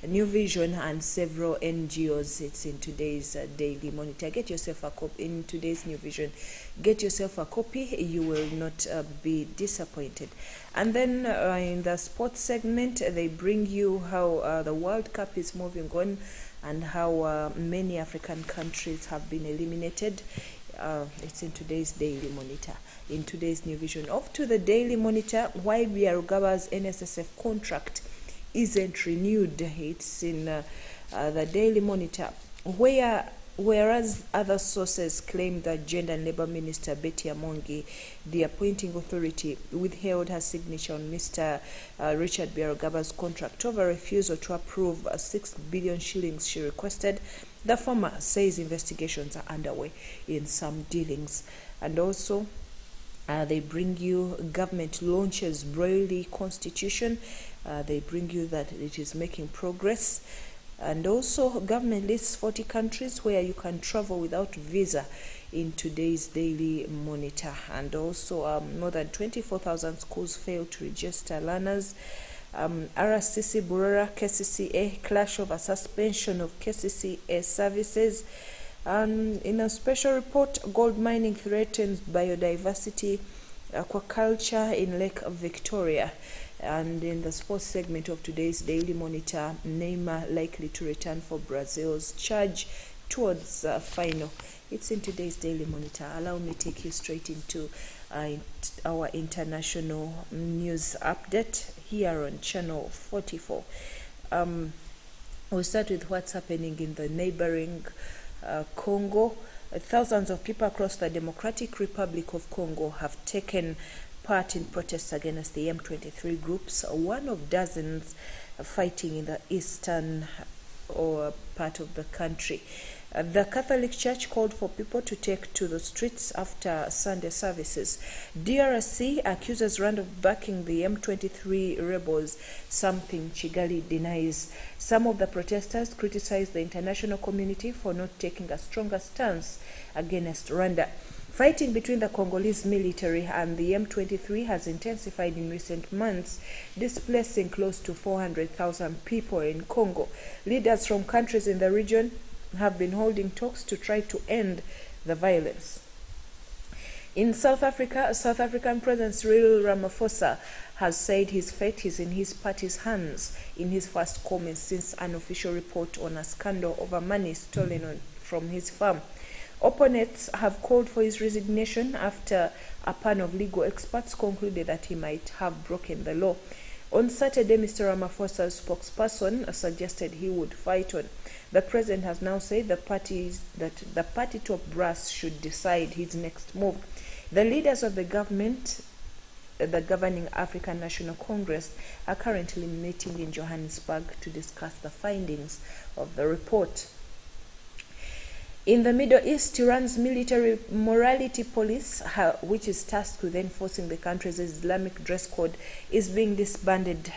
New Vision, and several NGOs. It's in today's Daily Monitor. Get yourself a copy in today's New Vision. Get yourself a copy. You will not be disappointed. And then in the sports segment, they bring you how the World Cup is moving on and how many African countries have been eliminated. It's in today's Daily Monitor. In today's New Vision. Off to the Daily Monitor, why Byarugaba NSSF contract isn't renewed. It's in the Daily Monitor, whereas other sources claim that Gender and Labour Minister Betty Amongi, the appointing authority, withheld her signature on Mr. Richard Byarugaba contract over refusal to approve 6 billion shillings she requested. The former says investigations are underway in some dealings. And also, they bring you government launches Braille Constitution. They bring you that it is making progress. And also, government lists 40 countries where you can travel without visa in today's Daily Monitor. And also, more than 24,000 schools fail to register learners. RCC Burera KCCA clash over suspension of KCCA services. In a special report, gold mining threatens biodiversity, aquaculture in Lake Victoria. And in the sports segment of today's Daily Monitor, Neymar likely to return for Brazil's charge towards final. It's in today's Daily Monitor. Allow me to take you straight into our international news update here on Channel 44. We'll start with what's happening in the neighboring Congo. Thousands of people across the Democratic Republic of Congo have taken part in protests against the M23 groups, one of dozens fighting in the eastern part of the country. The Catholic Church called for people to take to the streets after Sunday services. DRC accuses Rwanda of backing the M23 rebels, something Kigali denies. Some of the protesters criticized the international community for not taking a stronger stance against Rwanda. Fighting between the Congolese military and the M23 has intensified in recent months, displacing close to 400,000 people in Congo. Leaders from countries in the region have been holding talks to try to end the violence. In South Africa, South African President Cyril Ramaphosa has said his fate is in his party's hands in his first comments since an official report on a scandal over money stolen from his farm. Opponents have called for his resignation after a panel of legal experts concluded that he might have broken the law. On Saturday, Mr. Ramaphosa's spokesperson suggested he would fight on. The president has now said the party top brass should decide his next move. The leaders of the government, the governing African National Congress, are currently meeting in Johannesburg to discuss the findings of the report. In the Middle East, Iran's military morality police, which is tasked with enforcing the country's Islamic dress code, is being disbanded,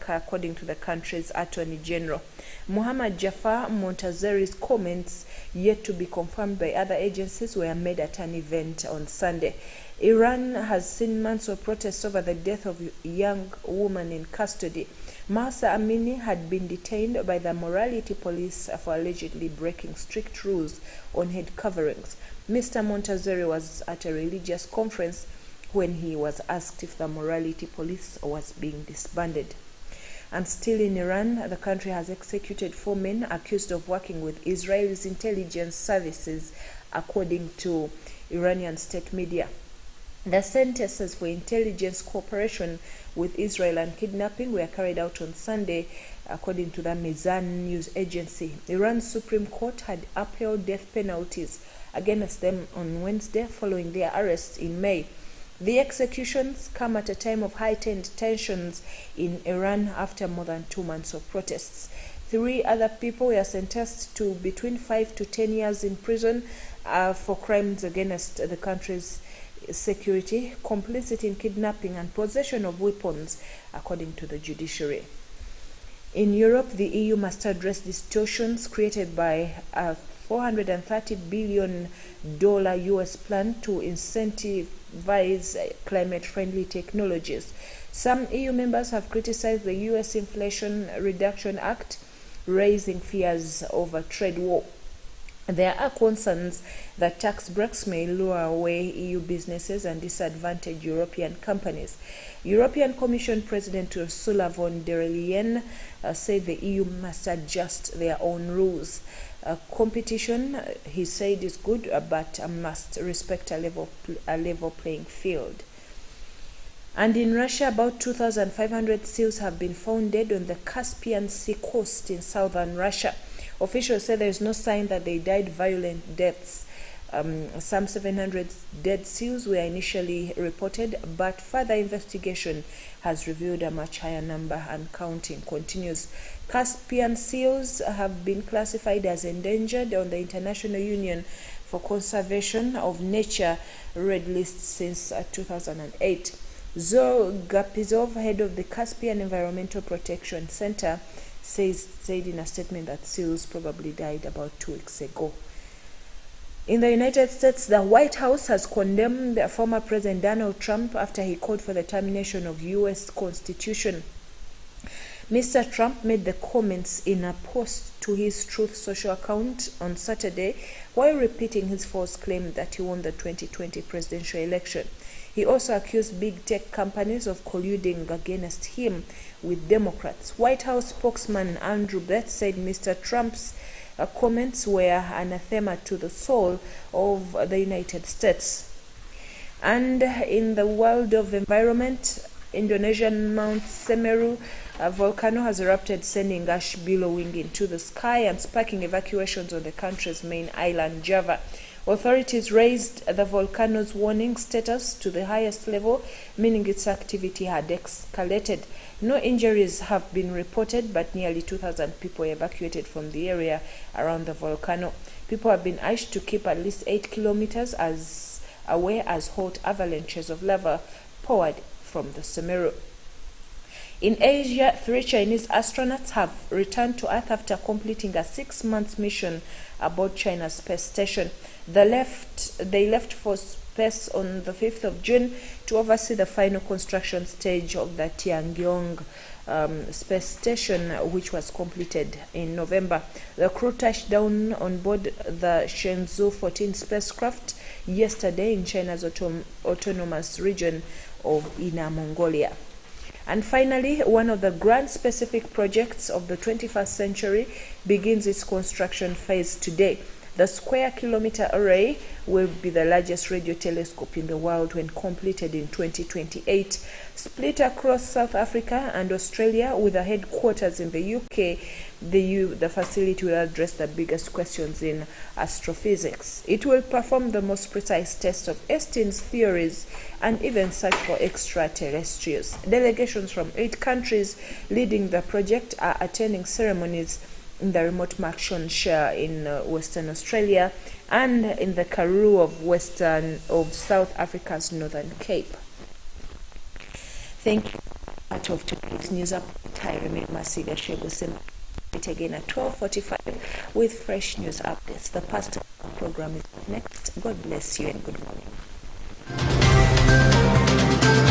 according to the country's Attorney General. Mohammad Jafar Montazeri's comments, yet to be confirmed by other agencies, were made at an event on Sunday. Iran has seen months of protests over the death of a young woman in custody. Mahsa Amini had been detained by the morality police for allegedly breaking strict rules on head coverings. Mr. Montazeri was at a religious conference when he was asked if the morality police was being disbanded. And still in Iran, the country has executed 4 men accused of working with Israel's intelligence services, according to Iranian state media. The sentences for intelligence cooperation with Israel and kidnapping were carried out on Sunday, according to the Mizan news agency. Iran's Supreme Court had upheld death penalties against them on Wednesday following their arrests in May. The executions come at a time of heightened tensions in Iran after more than 2 months of protests. 3 other people were sentenced to between 5 to 10 years in prison for crimes against the country's security, complicity in kidnapping, and possession of weapons, according to the judiciary. In Europe, the EU must address distortions created by a $430 billion US plan to incentivize climate-friendly technologies. Some EU members have criticized the US Inflation Reduction Act raising fears over trade war. There are concerns that tax breaks may lure away EU businesses and disadvantage European companies. European Commission President Ursula von der Leyen said the EU must adjust their own rules. Competition, he said, is good, but must respect a level playing field. And in Russia, about 2,500 seals have been found dead on the Caspian Sea coast in southern Russia. Officials say there is no sign that they died violent deaths. Some 700 dead seals were initially reported, but further investigation has revealed a much higher number, and counting continues. Caspian seals have been classified as endangered on the International Union for Conservation of Nature Red List since 2008. Zor Gapizov, head of the Caspian Environmental Protection Center, said in a statement that seals probably died about 2 weeks ago. In the United States, the White House has condemned former President Donald Trump after he called for the termination of U.S. Constitution. Mr. Trump made the comments in a post to his Truth Social account on Saturday while repeating his false claim that he won the 2020 presidential election. He also accused big tech companies of colluding against him with Democrats. White House spokesman Andrew Beth said Mr. Trump's comments were anathema to the soul of the United States. And in the world of environment, Indonesian Mount Semeru volcano has erupted, sending ash billowing into the sky and sparking evacuations on the country's main island, Java. Authorities raised the volcano's warning status to the highest level, meaning its activity had escalated. No injuries have been reported, but nearly 2,000 people evacuated from the area around the volcano. People have been urged to keep at least 8 kilometers away as hot avalanches of lava poured from the Semeru. In Asia, 3 Chinese astronauts have returned to Earth after completing a 6-month mission aboard China's space station. They left for space on the 5th of June to oversee the final construction stage of the Tiangong space station, which was completed in November. The crew touched down on board the Shenzhou 14 spacecraft yesterday in China's autonomous region of Inner Mongolia. And finally, one of the grand specific projects of the 21st century begins its construction phase today. The square-kilometer array will be the largest radio telescope in the world when completed in 2028. Split across South Africa and Australia with a headquarters in the UK, the facility will address the biggest questions in astrophysics. It will perform the most precise test of Einstein's theories and even search for extraterrestrials. Delegations from 8 countries leading the project are attending ceremonies in the remote Murchison in Western Australia and in the Karoo of South Africa's Northern Cape. Thank you. Part of today's news update. I remain Masiga Shegosem. Meet again at 12:45 with fresh news updates. The Pastor program is next. God bless you and good morning.